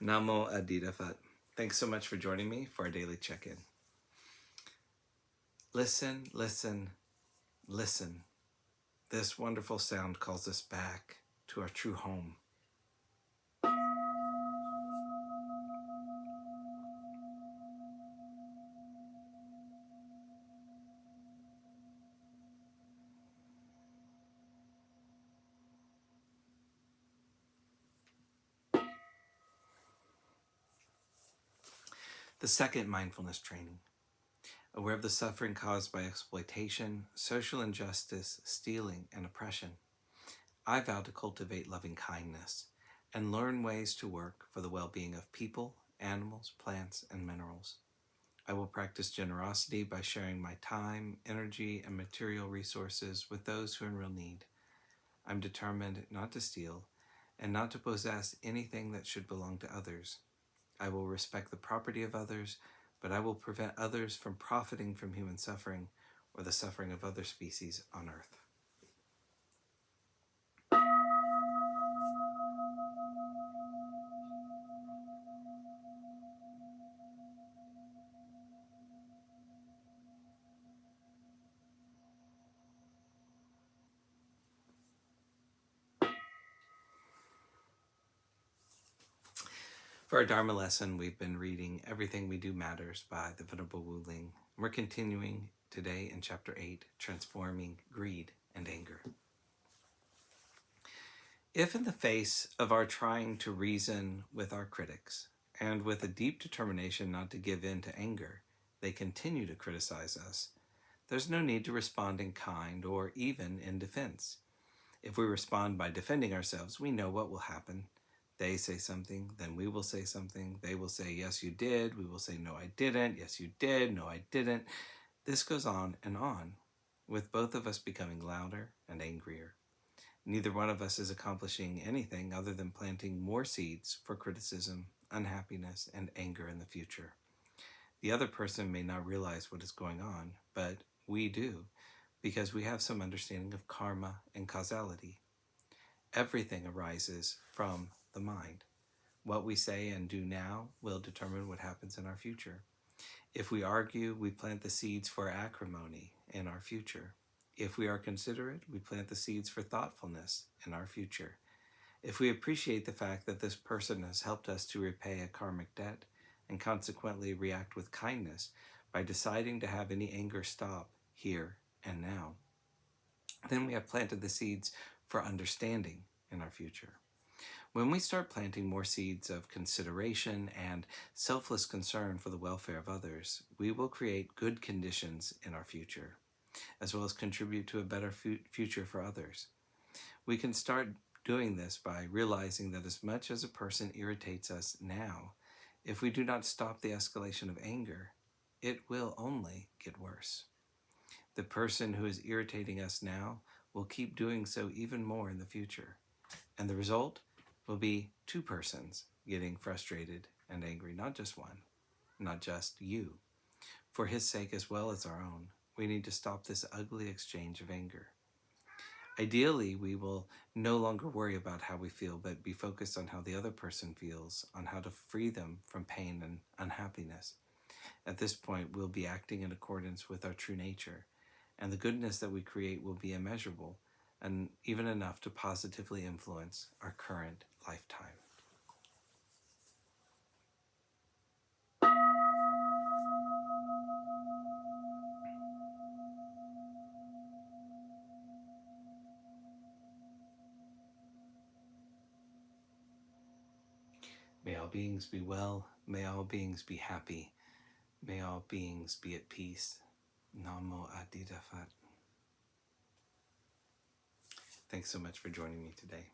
Namo Phat. Thanks so much for joining me for our daily check-in. Listen, listen, listen. This wonderful sound calls us back to our true home. The second mindfulness training. Aware of the suffering caused by exploitation, social injustice, stealing, and oppression, I vow to cultivate loving kindness and learn ways to work for the well-being of people, animals, plants, and minerals. I will practice generosity by sharing my time, energy, and material resources with those who are in real need. I'm determined not to steal and not to possess anything that should belong to others. I will respect the property of others, but I will prevent others from profiting from human suffering or the suffering of other species on Earth. For our Dharma lesson, we've been reading Everything We Do Matters by the Venerable Wuling. We're continuing today in Chapter 8, Transforming Greed and Anger. If in the face of our trying to reason with our critics, and with a deep determination not to give in to anger, they continue to criticize us, there's no need to respond in kind or even in defense. If we respond by defending ourselves, we know what will happen. They say something, then we will say something. They will say, yes, you did. We will say, no, I didn't. Yes, you did. No, I didn't. This goes on, with both of us becoming louder and angrier. Neither one of us is accomplishing anything other than planting more seeds for criticism, unhappiness, and anger in the future. The other person may not realize what is going on, but we do, because we have some understanding of karma and causality. Everything arises from the mind. What we say and do now will determine what happens in our future. If we argue, we plant the seeds for acrimony in our future. If we are considerate, we plant the seeds for thoughtfulness in our future. If we appreciate the fact that this person has helped us to repay a karmic debt and consequently react with kindness by deciding to have any anger stop here and now, then we have planted the seeds for understanding in our future. When we start planting more seeds of consideration and selfless concern for the welfare of others, we will create good conditions in our future, as well as contribute to a better future for others. We can start doing this by realizing that as much as a person irritates us now, if we do not stop the escalation of anger, it will only get worse. The person who is irritating us now will keep doing so even more in the future, and the result will be two persons getting frustrated and angry, not just one, not just you. For his sake as well as our own, we need to stop this ugly exchange of anger. Ideally, we will no longer worry about how we feel, but be focused on how the other person feels, on how to free them from pain and unhappiness. At this point, we'll be acting in accordance with our true nature, and the goodness that we create will be immeasurable and even enough to positively influence our current lifetime. May all beings be well. May all beings be happy. May all beings be at peace. Namo Phat. Thanks so much for joining me today.